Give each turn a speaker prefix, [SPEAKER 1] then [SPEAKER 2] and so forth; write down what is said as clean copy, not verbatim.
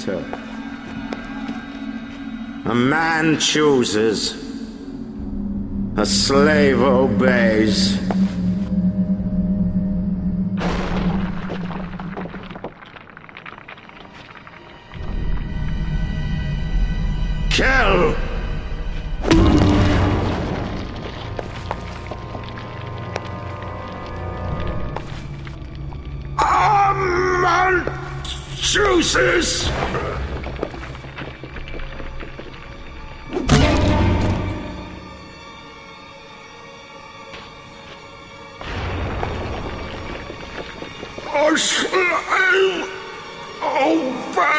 [SPEAKER 1] matter. A man chooses, a slave obeys. Kill! A man chooses! A slave obeys!